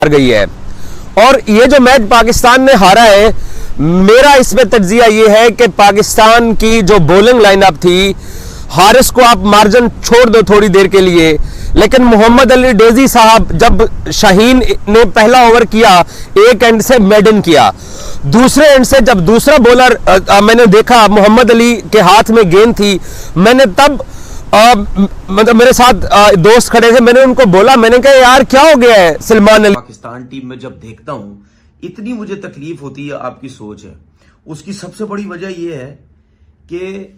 हार गई है। और ये जो मैच पाकिस्तान ने हारा है, मेरा इसमें तज्जिया ये है कि पाकिस्तान की जो बॉलिंग लाइनअप थी, हारिस को आप मार्जिन छोड़ दो थोड़ी देर के लिए, लेकिन मोहम्मद अली डेजी साहब, जब शाहीन ने पहला ओवर किया, एक एंड से मेडन किया, दूसरे एंड से जब दूसरा बॉलर मैंने देखा, मोहम्मद अली के हाथ में गेंद थी, मैंने तब मतलब मेरे साथ दोस्त खड़े थे, मैंने उनको बोला, मैंने कहा यार क्या हो गया है सलमान अली। पाकिस्तान टीम में जब देखता हूं, इतनी मुझे तकलीफ होती है। आपकी सोच है, उसकी सबसे बड़ी वजह यह है कि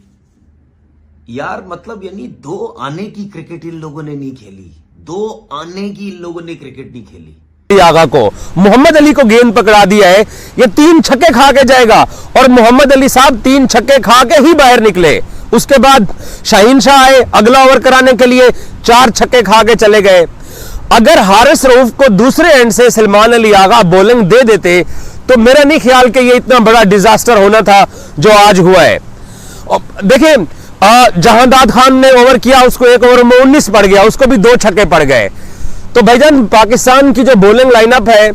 यार मतलब यानी दो आने की क्रिकेट इन लोगों ने नहीं खेली, दो आने की इन लोगों ने क्रिकेट नहीं खेली। आगा को, मोहम्मद अली को गेंद पकड़ा दिया है, ये 3 छक्के खा के जाएगा, और मोहम्मद अली साहब 3 छक्के खा के ही बाहर निकले। उसके बाद शाहीन शाह आए अगला ओवर कराने के लिए, 4 छक्के खा के चले गए। अगर हारिस रऊफ को दूसरे एंड से सलमान अली आगा बॉलिंग दे देते तो मेरा नहीं ख्याल कि ये इतना बड़ा डिजास्टर होना था जो आज हुआ है। देखिए, जहांदाद खान ने ओवर किया, उसको 1 ओवर में 19 पड़ गया, उसको भी 2 छक्के पड़ गए। तो भाईजान पाकिस्तान की जो बॉलिंग लाइनअप है,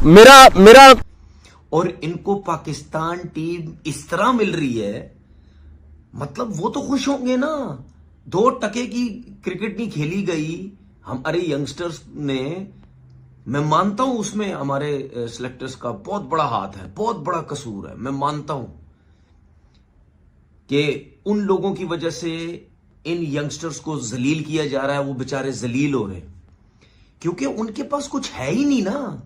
मेरा और इनको पाकिस्तान टीम इस तरह मिल रही है, मतलब वो तो खुश होंगे ना। 2 टके की क्रिकेट नहीं खेली गई हमारे यंगस्टर्स ने। मैं मानता हूं उसमें हमारे सिलेक्टर्स का बहुत बड़ा हाथ है, बहुत बड़ा कसूर है। मैं मानता हूं कि उन लोगों की वजह से इन यंगस्टर्स को जलील किया जा रहा है, वो बेचारे जलील हो रहे हैं क्योंकि उनके पास कुछ है ही नहीं ना।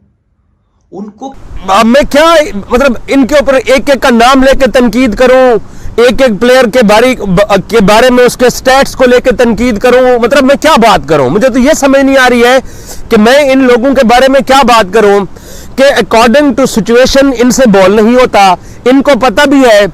उनको मैं क्या मतलब इनके ऊपर एक एक का नाम लेके तनकीद करूं, एक एक प्लेयर के बारे में उसके स्टैट्स को लेकर तनकीद करूं, मतलब मैं क्या बात करूं? मुझे तो यह समझ नहीं आ रही है कि मैं इन लोगों के बारे में क्या बात करूं कि अकॉर्डिंग टू सिचुएशन इनसे बॉल नहीं होता। इनको पता भी है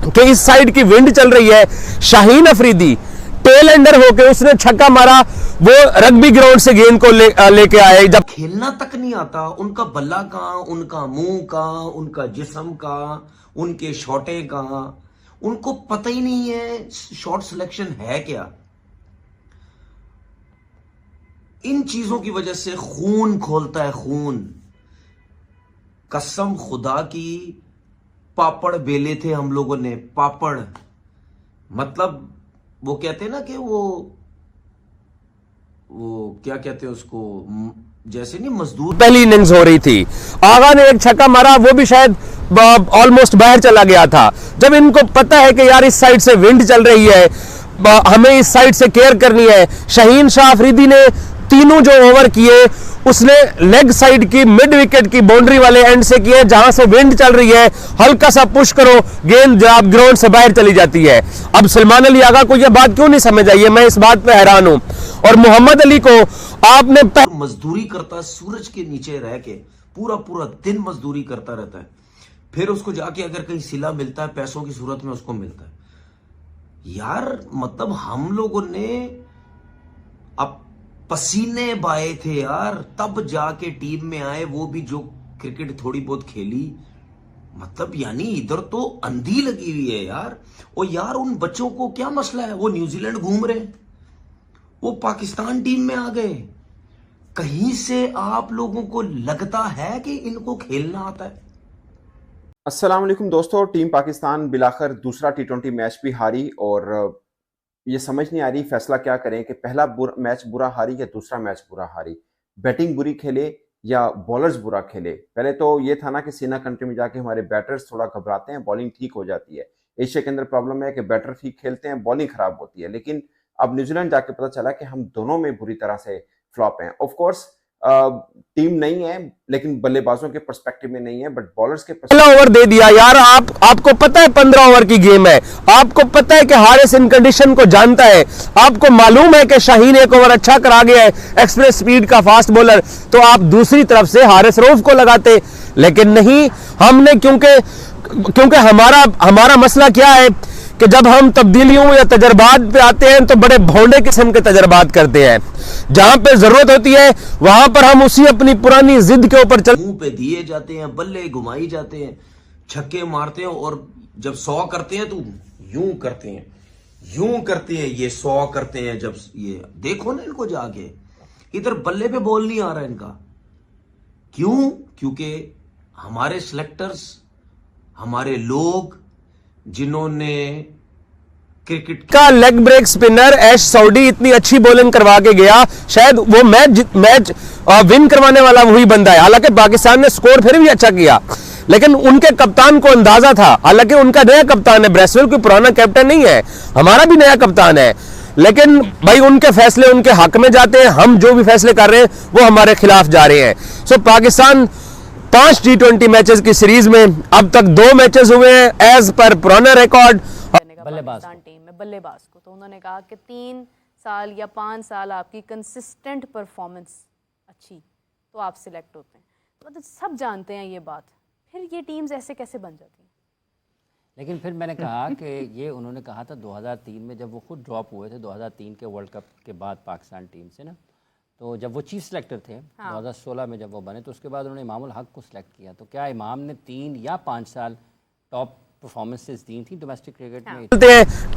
कि इस साइड की विंड चल रही है। शाहीन अफरीदी टेल एंडर होकर उसने छक्का मारा, वो रग्बी ग्राउंड से गेंद को लेके आए। जब खेलना तक नहीं आता, उनका बल्ला कहां, उनका मुंह कहां, उनका जिस्म कहां, उनके शॉटे कहां, उनको पता ही नहीं है शॉट सिलेक्शन है क्या। इन चीजों की वजह से खून खोलता है, खून। कसम खुदा की, पापड़ बेले थे हम लोगों ने, पापड़। मतलब वो कहते हैं ना कि वो क्या कहते हैं उसको, जैसे नहीं मजदूर। पहली इनिंग्स हो रही थी, आगा ने एक छक्का मारा, वो भी शायद ऑलमोस्ट बाहर चला गया था। जब इनको पता है कि यार इस साइड से विंड चल रही है, हमें इस साइड से केयर करनी है। शाहीन शाह अफरीदी ने तीनों जो ओवर किए, उसने लेग साइड की मिड विकेट की बाउंड्री वाले एंड से किए, जहां से विंड चल रही है, हल्का सा पुश करो, गेंद जब ग्राउंड से बाहर चली जाती है। अब सलमान अली आगा को यह बात क्यों नहीं समझ आई है, मैं इस बात पे हैरान हूं। और मोहम्मद अली को आपने मजदूरी करता है, सूरज के नीचे रह के पूरा पूरा दिन मजदूरी करता रहता है, फिर उसको जाके अगर कहीं सिला मिलता है पैसों की सूरत में उसको मिलता है। यार मतलब हम लोगों ने अब पसीने बाए थे यार, तब जाके टीम में आए, वो भी जो क्रिकेट थोड़ी बहुत खेली। मतलब यानी इधर तो अंधी लगी हुई है यार। और यार उन बच्चों को क्या मसला है, वो न्यूजीलैंड घूम रहे, वो पाकिस्तान टीम में आ गए। कहीं से आप लोगों को लगता है कि इनको खेलना आता है? अस्सलाम वालेकुम दोस्तों, टीम पाकिस्तान बिलाखिर दूसरा T20 मैच भी हारी और ये समझ नहीं आ रही फैसला क्या करें कि पहला मैच बुरा हारी या दूसरा मैच बुरा हारी। बैटिंग बुरी खेले या बॉलर्स बुरा खेले। पहले तो ये था ना कि सीना कंट्री में जाके हमारे बैटर्स थोड़ा घबराते हैं, बॉलिंग ठीक हो जाती है। एशिया के अंदर प्रॉब्लम है कि बैटर ठीक खेलते हैं, बॉलिंग खराब होती है। लेकिन अब न्यूजीलैंड जाके पता चला कि हम दोनों में बुरी तरह से फ्लॉप हैं। ऑफ कोर्स टीम नहीं है, लेकिन बल्लेबाजों के पर्सपेक्टिव में नहीं है, बट बॉलर्स के पहला ओवर दे दिया यार। आपको पता है 15 ओवर की गेम है, आपको पता है कि हारिस इन कंडीशन को जानता है, आपको मालूम है कि शाहीन 1 ओवर अच्छा करा गया है, एक्सप्रेस स्पीड का फास्ट बॉलर, तो आप दूसरी तरफ से हारिस रऊफ को लगाते। लेकिन नहीं, हमने क्योंकि हमारा मसला क्या है कि जब हम तब्दीलियों या तजर्बात पे आते हैं तो बड़े भोंडे किस्म के तजर्बात करते हैं। जहां पे जरूरत होती है वहां पर हम उसी अपनी पुरानी जिद के ऊपर मुंह पे दिए जाते हैं, बल्ले घुमाई जाते हैं, छक्के मारते हैं, और जब 100 करते हैं तो यूं करते हैं, यूं करते हैं, ये 100 करते हैं। जब ये देखो ना इनको जाके, इधर बल्ले पे बॉल नहीं आ रहा इनका। क्यों? क्योंकि हमारे सिलेक्टर्स, हमारे लोग जिन्होंने क्रिकेट का लेग ब्रेक स्पिनर ऐश सऊदी इतनी अच्छी बॉलिंग करवा के गया, शायद वो मैच विन करवाने वाला वही बंदा है। हालांकि पाकिस्तान ने स्कोर फिर भी अच्छा किया, लेकिन उनके कप्तान को अंदाजा था, हालांकि उनका नया कप्तान है, ब्रेसवेल कोई पुराना कैप्टन नहीं है, हमारा भी नया कप्तान है, लेकिन भाई उनके फैसले उनके हक में जाते हैं। हम जो भी फैसले कर रहे हैं वो हमारे खिलाफ जा रहे हैं। सो पाकिस्तान 5 T20 मैचेस की सीरीज में अब तक 2 मैचेस हुए हैं एज पर पुराना रिकॉर्ड। पाकिस्तान टीम में बल्लेबाज को तो उन्होंने कहा कि 3 साल या 5 साल आपकी कंसिस्टेंट परफॉर्मेंस अच्छी तो आप सिलेक्ट होते हैं। मतलब सब जानते हैं ये बात, फिर ये टीम्स ऐसे कैसे बन जाती हैं? लेकिन फिर मैंने कहा कि ये उन्होंने कहा था 2003 में जब वो खुद ड्रॉप हुए थे 2003 के वर्ल्ड कप के बाद पाकिस्तान टीम से ना, तो जब वो चीफ सेलेक्टर थे 2016 में जब वो बने, तो उसके बाद उन्होंने इमामुल हक को सिलेक्ट किया। तो क्या इमाम ने 3 या 5 साल टॉप परफॉर्मेंसेस दी थी डोमेस्टिक क्रिकेट में?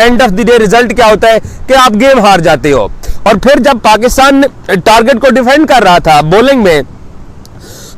End of the day result क्या होता है कि आप गेम हार जाते हो। और फिर जब पाकिस्तान टारगेट को डिफेंड कर रहा था बॉलिंग में,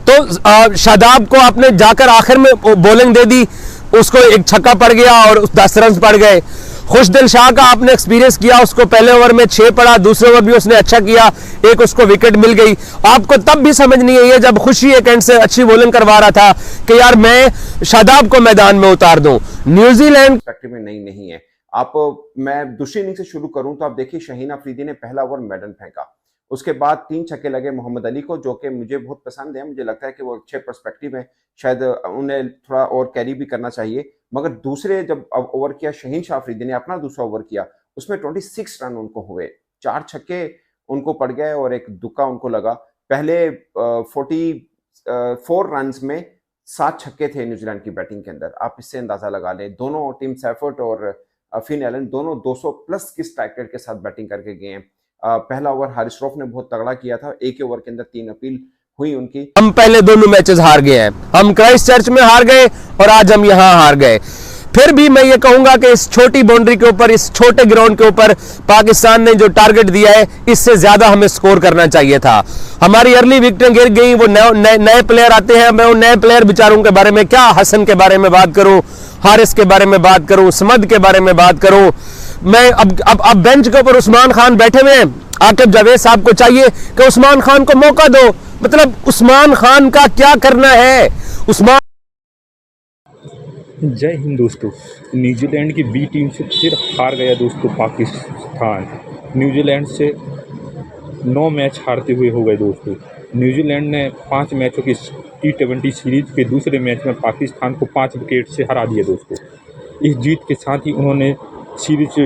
तो शादाब को आपने जाकर आखिर में बॉलिंग दे दी, उसको एक छक्का पड़ गया और 10 रन पड़ गए। खुशदिल शाह का आपने एक्सपीरियंस किया, उसको पहले ओवर में 6 पड़ा, दूसरे ओवर भी उसने अच्छा किया, एक उसको विकेट मिल गई। आपको तब भी समझ नहीं आई है जब खुशी एक एंड से अच्छी बॉलिंग करवा रहा था कि यार मैं शादाब को मैदान में उतार दूं। न्यूजीलैंड में नहीं है। आप मैं दूसरी इनिंग से शुरू करूं तो आप देखिए शाहीन अफरीदी ने पहला ओवर मैडन फेंका, उसके बाद 3 छक्के लगे मोहम्मद अली को, जो कि मुझे बहुत पसंद है। मुझे लगता है कि वो अच्छे पर्सपेक्टिव है, शायद उन्हें थोड़ा और कैरी भी करना चाहिए। मगर दूसरे जब ओवर किया शाहीन शाह अफरीदी ने, अपना दूसरा ओवर किया, उसमें 26 रन उनको हुए, 4 छक्के उनको पड़ गए और एक दुक्का उनको लगा। पहले 44 रन में 7 छक्के थे न्यूजीलैंड की बैटिंग के अंदर। आप इससे अंदाजा लगा लें, दोनों टीम सैफर्ट और फिन एलन दोनों 200 प्लस की स्ट्राइक रेट के साथ बैटिंग करके गए हैं। पहला ओवर हारिस रऊफ ने बहुत तगड़ा किया था, एक ही ओवर के अंदर 3 अपील हुई उनकी। हम पहले दोनों मैचेस हार गए हैं, हम क्राइस्टचर्च में हार गए और आज हम यहां हार गए। फिर भी मैं ये कहूंगा कि इस छोटी बाउंड्री के ऊपर, इस छोटे ग्राउंड के ऊपर पाकिस्तान ने जो टारगेट दिया है, इससे ज्यादा हमें स्कोर करना चाहिए था। हमारी अर्ली विकेटें गिर गई, वो नए प्लेयर आते हैं। मैं उन नए प्लेयर बेचारों के बारे में क्या, हसन के बारे में बात करूं, हारिस के बारे में बात करूं, समद के बारे में बात करूं। मैं अब बेंच के ऊपर उस्मान खान बैठे हुए हैं। आकिब जावेद साहब को चाहिए कि उस्मान खान को मौका दो। मतलब उस्मान खान का क्या करना है? उस्मान जय हिंद दोस्तों। न्यूजीलैंड की बी टीम से फिर हार गया दोस्तों पाकिस्तान। न्यूजीलैंड से 9 मैच हारते हुए हो गए दोस्तों। न्यूजीलैंड ने 5 मैचों की T20 सीरीज के दूसरे मैच में पाकिस्तान को 5 विकेट से हरा दिया दोस्तों। इस जीत के साथ ही उन्होंने सीरीज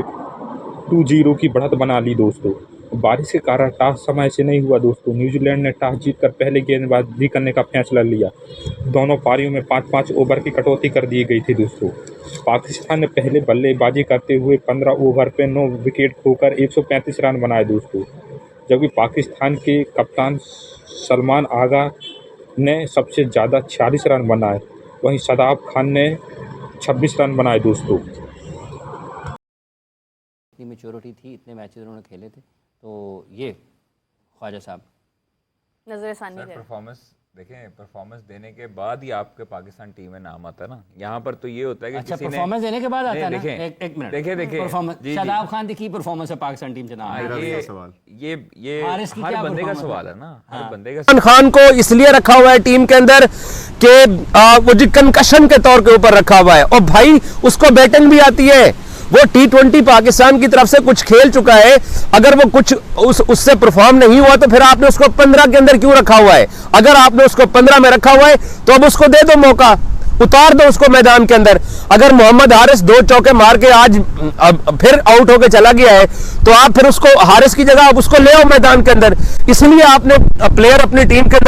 2-0 की बढ़त बना ली दोस्तों। बारिश के कारण टॉस समय से नहीं हुआ दोस्तों। न्यूजीलैंड ने टॉस जीतकर पहले गेंदबाजी करने का फैसला लिया। दोनों पारियों में 5-5 ओवर की कटौती कर दी गई थी दोस्तों। पाकिस्तान ने पहले बल्लेबाजी करते हुए 15 ओवर पर 9 विकेट खोकर 135 रन बनाए दोस्तों, जबकि पाकिस्तान के कप्तान सलमान आगा ने सबसे ज़्यादा 46 रन बनाए। वहीं शादाब खान ने 26 रन बनाए दोस्तों। इतनी मैच्योरिटी थी, इतने मैचेस उन्होंने खेले थे। तो ये ख्वाजा साहब नजर सानी परफॉर्मेंस देखें, परफॉर्मेंस देने के बाद ही आपके पाकिस्तान टीम में नाम आता है ना। यहाँ पर तो ये होता है कि अच्छा, किसी परफॉर्मेंस देने के बाद आता है ना। एक मिनट देखिए परफॉर्मेंस शादाब खान की परफॉर्मेंस है पाकिस्तान टीम से नाम है। ये हर बंदे का सवाल है ना, हर बंदे का। उस्मान खान को इसलिए रखा हुआ है टीम के अंदर कि वो जो कंकशन के तौर के ऊपर रखा हुआ है, और भाई उसको बैटिंग भी आती है। वो T20 पाकिस्तान की तरफ से कुछ खेल चुका है। अगर वो कुछ उससे परफॉर्म नहीं हुआ तो फिर आपने उसको 15 के अंदर क्यों रखा हुआ है? अगर आपने उसको 15 में रखा हुआ है तो अब उसको दे दो मौका, उतार दो उसको मैदान के अंदर। अगर मोहम्मद हारिस 2 चौके मार के आज फिर आउट होकर चला गया है तो आप फिर उसको हारिस की जगह आप उसको ले आओ मैदान के अंदर। इसलिए आपने प्लेयर अपनी टीम के अंदर